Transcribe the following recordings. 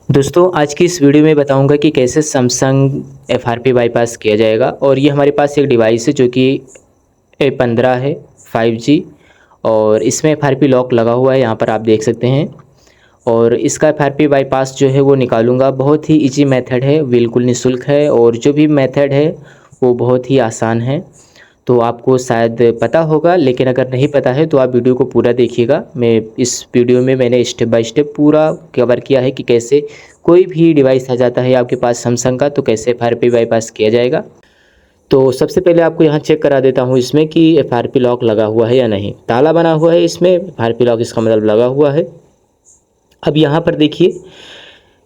दोस्तों आज की इस वीडियो में बताऊंगा कि कैसे सैमसंग एफआरपी बाईपास किया जाएगा। और ये हमारे पास एक डिवाइस है जो कि A15 है 5G और इसमें एफआरपी लॉक लगा हुआ है, यहाँ पर आप देख सकते हैं। और इसका एफआरपी बाईपास जो है वो निकालूंगा। बहुत ही इजी मेथड है, बिल्कुल निःशुल्क है और जो भी मेथड है वो बहुत ही आसान है। तो आपको शायद पता होगा, लेकिन अगर नहीं पता है तो आप वीडियो को पूरा देखिएगा। मैं इस वीडियो में मैंने स्टेप बाय स्टेप पूरा कवर किया है कि कैसे कोई भी डिवाइस आ जाता है आपके पास सैमसंग का तो कैसे एफआरपी बाईपास किया जाएगा। तो सबसे पहले आपको यहाँ चेक करा देता हूँ इसमें कि एफआरपी लॉक लगा हुआ है या नहीं। ताला बना हुआ है इसमें, एफआरपी लॉक इसका मतलब लगा हुआ है। अब यहाँ पर देखिए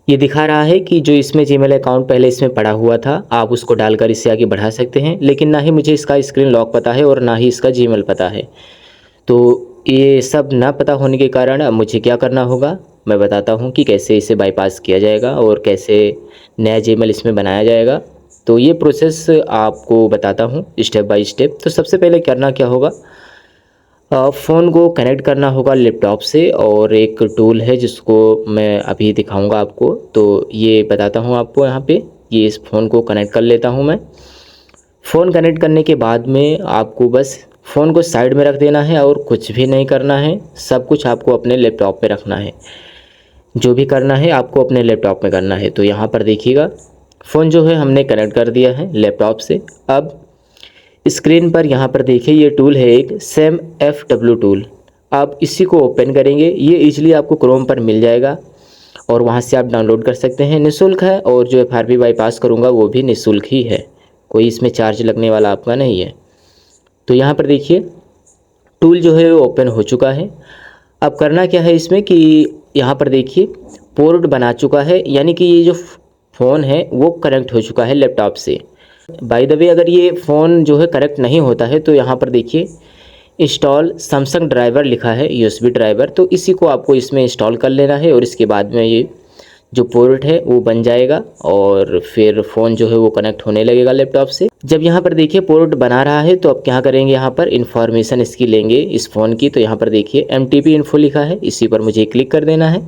ये दिखा रहा है कि जो इसमें जीमेल अकाउंट पहले इसमें पड़ा हुआ था आप उसको डालकर इससे आगे बढ़ा सकते हैं, लेकिन ना ही मुझे इसका स्क्रीन लॉक पता है और ना ही इसका जीमेल पता है। तो ये सब ना पता होने के कारण अब मुझे क्या करना होगा मैं बताता हूँ कि कैसे इसे बाईपास किया जाएगा और कैसे नया जीमेल इसमें बनाया जाएगा। तो ये प्रोसेस आपको बताता हूँ स्टेप बाय स्टेप। तो सबसे पहले करना क्या होगा, फ़ोन को कनेक्ट करना होगा लैपटॉप से और एक टूल है जिसको मैं अभी दिखाऊंगा आपको। तो ये बताता हूँ आपको यहाँ पे, ये इस फ़ोन को कनेक्ट कर लेता हूँ मैं। फ़ोन कनेक्ट करने के बाद में आपको बस फ़ोन को साइड में रख देना है और कुछ भी नहीं करना है। सब कुछ आपको अपने लैपटॉप पे रखना है, जो भी करना है आपको अपने लैपटॉप में करना है। तो यहाँ पर देखिएगा फ़ोन जो है हमने कनेक्ट कर दिया है लैपटॉप से। अब स्क्रीन पर यहाँ पर देखिए ये टूल है एक सेम FW टूल। आप इसी को ओपन करेंगे, ये इजीली आपको क्रोम पर मिल जाएगा और वहाँ से आप डाउनलोड कर सकते हैं। निःशुल्क है और जो एफआरपी बाईपास करूँगा वो भी निःशुल्क ही है, कोई इसमें चार्ज लगने वाला आपका नहीं है। तो यहाँ पर देखिए टूल जो है वो ओपन हो चुका है। अब करना क्या है इसमें कि यहाँ पर देखिए पोर्ट बना चुका है, यानी कि ये जो फ़ोन है वो कनेक्ट हो चुका है लैपटॉप से। बाय द वे अगर ये फ़ोन जो है करेक्ट नहीं होता है तो यहाँ पर देखिए इंस्टॉल सैमसंग ड्राइवर लिखा है, USB ड्राइवर। तो इसी को आपको इसमें इंस्टॉल कर लेना है और इसके बाद में ये जो पोर्ट है वो बन जाएगा और फिर फ़ोन जो है वो कनेक्ट होने लगेगा लैपटॉप से। जब यहाँ पर देखिए पोर्ट बना रहा है तो अब क्या करेंगे, यहाँ पर इन्फॉर्मेशन इसकी लेंगे इस फ़ोन की। तो यहाँ पर देखिए MTP इन्फो लिखा है, इसी पर मुझे क्लिक कर देना है।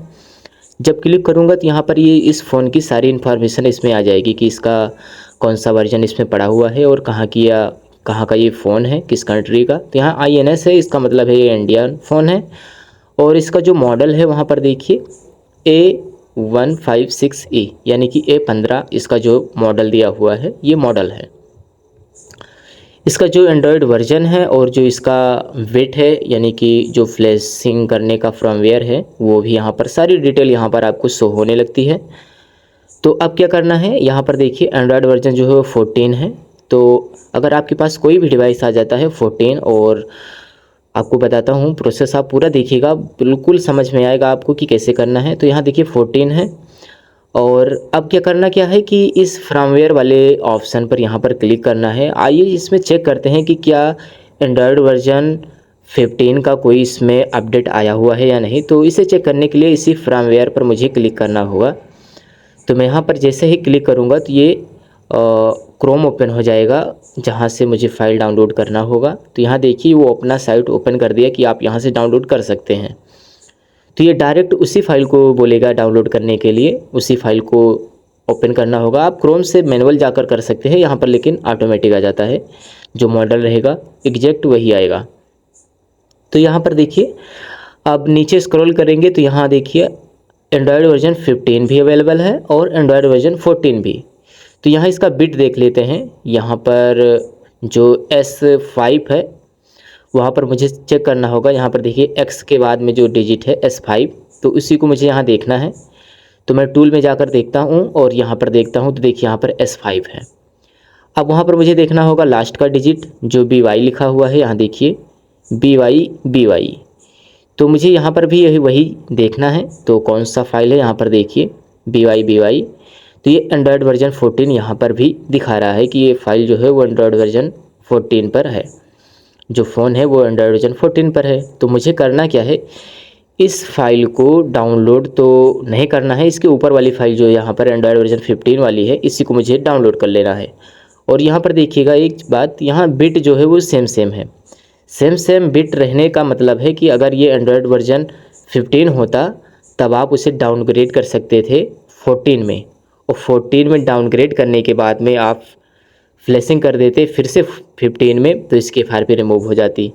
जब क्लिक करूँगा तो यहाँ पर ये इस फ़ोन की सारी इन्फॉर्मेशन इसमें आ जाएगी कि इसका कौन सा वर्जन इसमें पड़ा हुआ है और कहाँ का ये फ़ोन है, किस कंट्री का। तो यहाँ INS है, इसका मतलब है ये इंडियन फ़ोन है। और इसका जो मॉडल है वहाँ पर देखिए A156E यानी कि A15 इसका जो मॉडल दिया हुआ है ये मॉडल है। इसका जो एंड्रॉयड वर्जन है और जो इसका वेट है यानी कि जो फ्लैशिंग करने का फर्मवेयर है वो भी यहाँ पर सारी डिटेल यहाँ पर आपको शो होने लगती है। तो अब क्या करना है, यहाँ पर देखिए एंड्रॉयड वर्जन जो है वो 14 है। तो अगर आपके पास कोई भी डिवाइस आ जाता है 14, और आपको बताता हूँ प्रोसेस आप पूरा देखिएगा, बिल्कुल समझ में आएगा आपको कि कैसे करना है। तो यहाँ देखिए 14 है और अब क्या है कि इस फर्मवेयर वाले ऑप्शन पर यहाँ पर क्लिक करना है। आइए इसमें चेक करते हैं कि क्या एंड्रॉयड वर्जन 15 का कोई इसमें अपडेट आया हुआ है या नहीं। तो इसे चेक करने के लिए इसी फर्मवेयर पर मुझे क्लिक करना होगा। तो मैं यहाँ पर जैसे ही क्लिक करूँगा तो ये क्रोम ओपन हो जाएगा जहाँ से मुझे फ़ाइल डाउनलोड करना होगा। तो यहाँ देखिए वो अपना साइट ओपन कर दिया कि आप यहाँ से डाउनलोड कर सकते हैं। तो ये डायरेक्ट उसी फाइल को बोलेगा डाउनलोड करने के लिए, उसी फाइल को ओपन करना होगा। आप क्रोम से मैनुअल जाकर कर सकते हैं यहाँ पर, लेकिन ऑटोमेटिक आ जाता है, जो मॉडल रहेगा एग्जैक्ट वही आएगा। तो यहाँ पर देखिए अब नीचे स्क्रॉल करेंगे तो यहाँ देखिए एंड्रॉयड वर्जन 15 भी अवेलेबल है और एंड्रॉयड वर्जन 14 भी। तो यहाँ इसका बिट देख लेते हैं। यहाँ पर जो S5 है वहाँ पर मुझे चेक करना होगा। यहाँ पर देखिए X के बाद में जो डिजिट है S5, तो उसी को मुझे यहाँ देखना है। तो मैं टूल में जाकर देखता हूँ और यहाँ पर देखता हूँ तो देखिए यहाँ पर S5 है। अब वहाँ पर मुझे देखना होगा लास्ट का डिजिट जो BY लिखा हुआ है, यहाँ देखिए BY। तो मुझे यहाँ पर भी यही वही देखना है। तो कौन सा फाइल है, यहाँ पर देखिए BY। तो ये एंड्रॉयड वर्जन 14 यहाँ पर भी दिखा रहा है कि ये फाइल जो है वो एंड्रॉयड वर्जन 14 पर है, जो फ़ोन है वो एंड्रॉयड वर्जन 14 पर है। तो मुझे करना क्या है, इस फाइल को डाउनलोड तो नहीं करना है, इसके ऊपर वाली फाइल जो यहाँ पर एंड्रॉयड वर्जन 15 वाली है इसी को मुझे डाउनलोड कर लेना है। और यहाँ पर देखिएगा एक बात, यहाँ बिट जो है वो सेम है। सेम बिट रहने का मतलब है कि अगर ये एंड्रॉयड वर्जन 15 होता तब आप उसे डाउनग्रेड कर सकते थे 14 में, और 14 में डाउनग्रेड करने के बाद में आप फ्लैशिंग कर देते फिर से 15 में, तो इसकी FRP रिमूव हो जाती।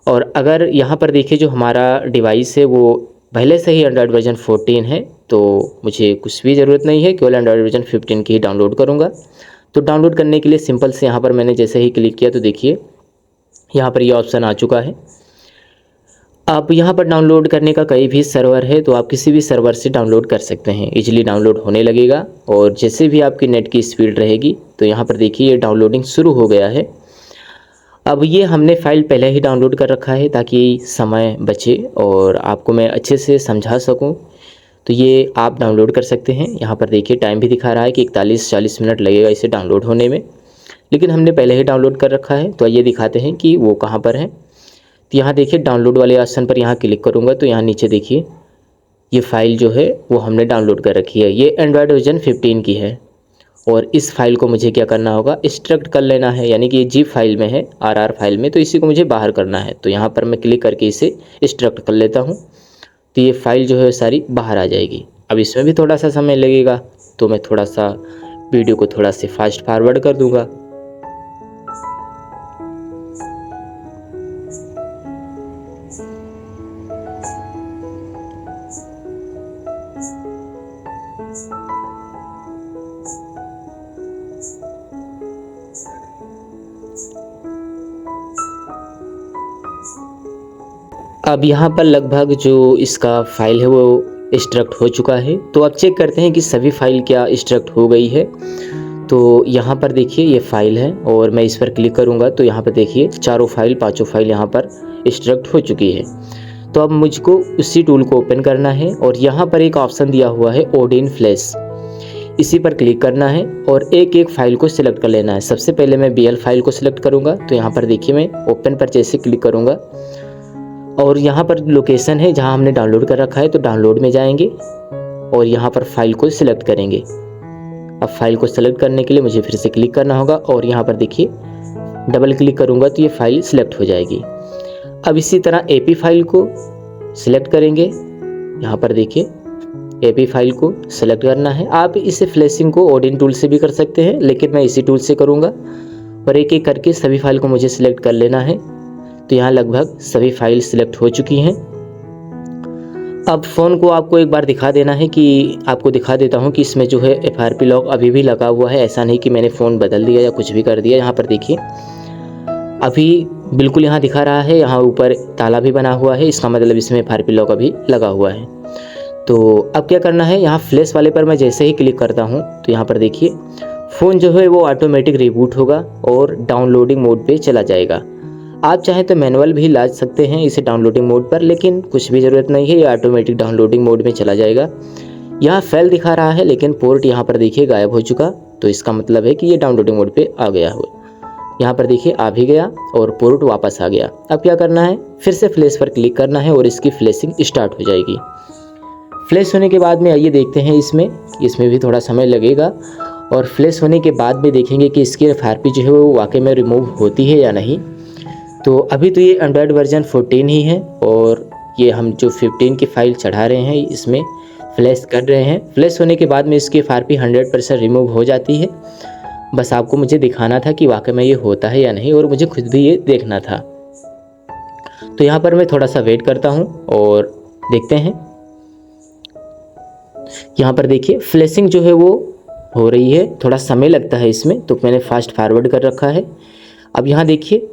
और अगर यहाँ पर देखिए जो हमारा डिवाइस है वो पहले से ही एंड्रॉयड वर्जन 14 है, तो मुझे कुछ भी ज़रूरत नहीं है, केवल एंड्रॉयड वर्जन 15 की ही डाउनलोड करूँगा। तो डाउनलोड करने के लिए सिंपल से यहाँ पर मैंने जैसे ही क्लिक किया तो देखिए यहाँ पर ये ऑप्शन आ चुका है। आप यहाँ पर डाउनलोड करने का कहीं भी सर्वर है तो आप किसी भी सर्वर से डाउनलोड कर सकते हैं, इजीली डाउनलोड होने लगेगा। और जैसे भी आपकी नेट की स्पीड रहेगी तो यहाँ पर देखिए ये डाउनलोडिंग शुरू हो गया है। अब ये हमने फ़ाइल पहले ही डाउनलोड कर रखा है ताकि समय बचे और आपको मैं अच्छे से समझा सकूं, तो ये आप डाउनलोड कर सकते हैं। यहाँ पर देखिए टाइम भी दिखा रहा है कि 41-40 मिनट लगेगा इसे डाउनलोड होने में, लेकिन हमने पहले ही डाउनलोड कर रखा है। तो ये दिखाते हैं कि वो कहाँ पर है। तो यहाँ देखिए डाउनलोड वाले ऑप्शन पर यहाँ क्लिक करूँगा तो यहाँ नीचे देखिए ये फ़ाइल जो है वो हमने डाउनलोड कर रखी है। ये एंड्रॉयड वर्जन 15 की है और इस फाइल को मुझे क्या करना होगा, एक्सट्रैक्ट कर लेना है, यानी कि ये zip फाइल में है, RR फाइल में, तो इसी को मुझे बाहर करना है। तो यहाँ पर मैं क्लिक करके इसे एक्सट्रैक्ट कर लेता हूँ, तो ये फ़ाइल जो है सारी बाहर आ जाएगी। अब इसमें भी थोड़ा सा समय लगेगा, तो मैं थोड़ा सा वीडियो को थोड़ा से फास्ट फॉरवर्ड कर दूँगा। अब यहाँ पर लगभग जो इसका फ़ाइल है वो एक्सट्रैक्ट हो चुका है। तो अब चेक करते हैं कि सभी फ़ाइल क्या एक्सट्रैक्ट हो गई है। तो यहाँ पर देखिए ये फ़ाइल है और मैं इस पर क्लिक करूँगा तो यहाँ पर देखिए चारों फाइल, पांचों फाइल यहाँ पर एक्सट्रैक्ट हो चुकी है। तो अब मुझको उसी टूल को ओपन करना है और यहाँ पर एक ऑप्शन दिया हुआ है ओडिन फ्लैश, इसी पर क्लिक करना है और एक एक फ़ाइल को सिलेक्ट कर लेना है। सबसे पहले मैं BL फाइल को सिलेक्ट करूँगा, तो यहाँ पर देखिए मैं ओपन पर जैसे क्लिक करूँगा और यहाँ पर लोकेशन है जहाँ हमने डाउनलोड कर रखा है, तो डाउनलोड में जाएंगे और यहाँ पर फाइल को सिलेक्ट करेंगे। अब फाइल को सिलेक्ट करने के लिए मुझे फिर से क्लिक करना होगा और यहाँ पर देखिए डबल क्लिक करूँगा तो ये फाइल सिलेक्ट हो जाएगी। अब इसी तरह AP फाइल को सिलेक्ट करेंगे, यहाँ पर देखिए AP फाइल को सिलेक्ट करना है। आप इसे फ्लैशिंग को ओडिन टूल से भी कर सकते हैं, लेकिन मैं इसी टूल से करूँगा और एक एक करके सभी फाइल को मुझे सिलेक्ट कर लेना है। तो यहाँ लगभग सभी फाइल सिलेक्ट हो चुकी हैं। अब फ़ोन को आपको एक बार दिखा देना है कि आपको दिखा देता हूँ कि इसमें जो है FRP लॉक अभी भी लगा हुआ है। ऐसा नहीं कि मैंने फ़ोन बदल दिया या कुछ भी कर दिया। यहाँ पर देखिए अभी बिल्कुल यहाँ दिखा रहा है, यहाँ ऊपर ताला भी बना हुआ है, इसका मतलब इसमें FRP लॉक अभी लगा हुआ है। तो अब क्या करना है, यहाँ फ्लैश वाले पर मैं जैसे ही क्लिक करता हूँ तो यहाँ पर देखिए फ़ोन जो है वो ऑटोमेटिक रिबूट होगा और डाउनलोडिंग मोड पे चला जाएगा। आप चाहें तो मैनुअल भी ला सकते हैं इसे डाउनलोडिंग मोड पर, लेकिन कुछ भी ज़रूरत नहीं है, ये ऑटोमेटिक डाउनलोडिंग मोड में चला जाएगा। यहाँ फेल दिखा रहा है लेकिन पोर्ट यहाँ पर देखिए गायब हो चुका, तो इसका मतलब है कि ये डाउनलोडिंग मोड पे आ गया हो। यहाँ पर देखिए आ भी गया और पोर्ट वापस आ गया। अब क्या करना है, फिर से फ्लैश पर क्लिक करना है और इसकी फ्लैशिंग स्टार्ट हो जाएगी। फ्लैश होने के बाद में आइए देखते हैं इसमें भी थोड़ा समय लगेगा और फ्लैश होने के बाद भी देखेंगे कि इसकी FRP जो है वो वाकई में रिमूव होती है या नहीं। तो अभी तो ये एंड्रॉयड वर्जन 14 ही है और ये हम जो 15 की फ़ाइल चढ़ा रहे हैं इसमें फ्लैश कर रहे हैं। फ्लैश होने के बाद में इसकी FRP 100% रिमूव हो जाती है। बस आपको मुझे दिखाना था कि वाकई में ये होता है या नहीं, और मुझे खुद भी ये देखना था। तो यहाँ पर मैं थोड़ा सा वेट करता हूँ और देखते हैं। यहाँ पर देखिए फ्लैशिंग जो है वो हो रही है, थोड़ा समय लगता है इसमें, तो मैंने फास्ट फॉरवर्ड कर रखा है। अब यहाँ देखिए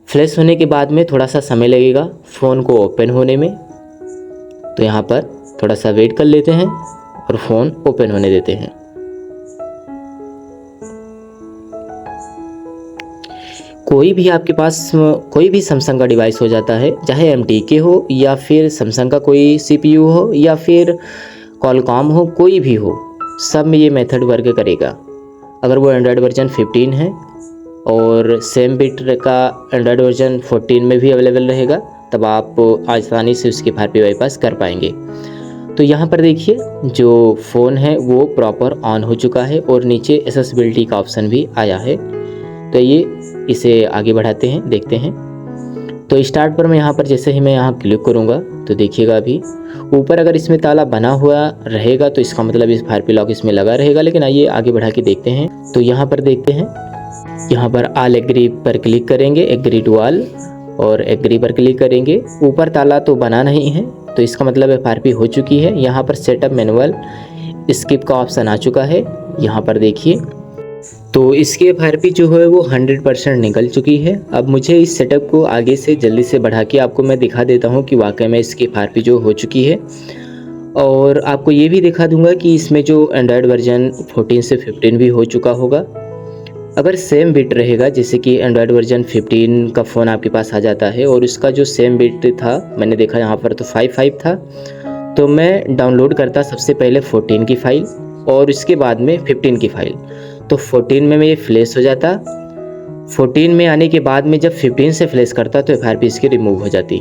फ्लैश होने के बाद में थोड़ा सा समय लगेगा फ़ोन को ओपन होने में, तो यहाँ पर थोड़ा सा वेट कर लेते हैं और फ़ोन ओपन होने देते हैं। कोई भी आपके पास कोई भी सैमसंग का डिवाइस हो जाता है, चाहे MTK हो या फिर सैमसंग का कोई CPU हो या फिर कॉलकॉम हो, कोई भी हो, सब में ये मेथड वर्क करेगा। अगर वो एंड्रॉयड वर्जन 15 है और सेम बिट का एंड्रॉयड वर्जन 14 में भी अवेलेबल रहेगा, तब आप आसानी से उसकी FRP बाईपास कर पाएंगे। तो यहाँ पर देखिए जो फ़ोन है वो प्रॉपर ऑन हो चुका है और नीचे एक्सेसिबिलिटी का ऑप्शन भी आया है। तो ये इसे आगे बढ़ाते हैं, देखते हैं। तो स्टार्ट पर मैं यहाँ पर जैसे ही मैं यहाँ क्लिक करूँगा तो देखिएगा अभी ऊपर अगर इसमें ताला बना हुआ रहेगा तो इसका मतलब इस FRP लॉक इसमें लगा रहेगा, लेकिन आइए आगे बढ़ा के देखते हैं। तो यहाँ पर देखते हैं, यहाँ पर ऑल एग्री पर क्लिक करेंगे, एग्री टू ऑल, और एग्री पर क्लिक करेंगे। ऊपर ताला तो बना नहीं है तो इसका मतलब FRP हो चुकी है। यहाँ पर सेटअप मैनुअल स्किप का ऑप्शन आ चुका है, यहाँ पर देखिए। तो इसकी FRP जो है वो 100% निकल चुकी है। अब मुझे इस सेटअप को आगे से जल्दी से बढ़ा के आपको मैं दिखा देता हूँ कि वाकई में इसकी FRP जो हो चुकी है। और आपको ये भी दिखा दूंगा कि इसमें जो एंड्रॉयड वर्जन 14 से 15 भी हो चुका होगा। अगर सेम बिट रहेगा, जैसे कि एंड्रॉयड वर्जन 15 का फ़ोन आपके पास आ जाता है और उसका जो सेम बिट था, मैंने देखा यहाँ पर तो 55 था, तो मैं डाउनलोड करता सबसे पहले 14 की फ़ाइल और उसके बाद में 15 की फ़ाइल। तो 14 में ये फ्लैश हो जाता, 14 में आने के बाद में जब 15 से फ्लैश करता तो FRP इसकी रिमूव हो जाती।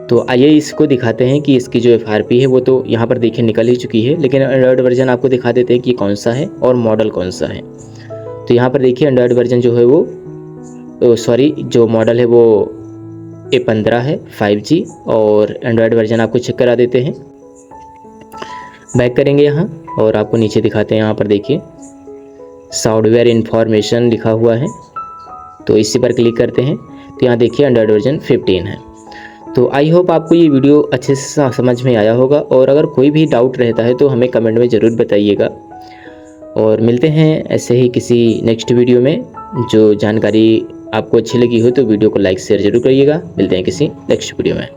तो आइए इसको दिखाते हैं कि इसकी जो FRP है वो तो यहाँ पर देखिए निकल ही चुकी है, लेकिन एंड्रॉयड वर्जन आपको दिखा देते हैं कि कौन सा है और मॉडल कौन सा है। तो यहाँ पर देखिए एंड्रॉयड वर्जन जो है वो जो मॉडल है वो A15 है 5G, और एंड्रॉयड वर्जन आपको चेक करा देते हैं। बैक करेंगे यहाँ और आपको नीचे दिखाते हैं। यहाँ पर देखिए सॉफ्टवेयर इन्फॉर्मेशन लिखा हुआ है, तो इसी पर क्लिक करते हैं। तो यहाँ देखिए एंड्रॉयड वर्जन 15 है। तो आई होप आपको ये वीडियो अच्छे से समझ में आया होगा, और अगर कोई भी डाउट रहता है तो हमें कमेंट में ज़रूर बताइएगा। और मिलते हैं ऐसे ही किसी नेक्स्ट वीडियो में। जो जानकारी आपको अच्छी लगी हो तो वीडियो को लाइक शेयर ज़रूर करिएगा। मिलते हैं किसी नेक्स्ट वीडियो में।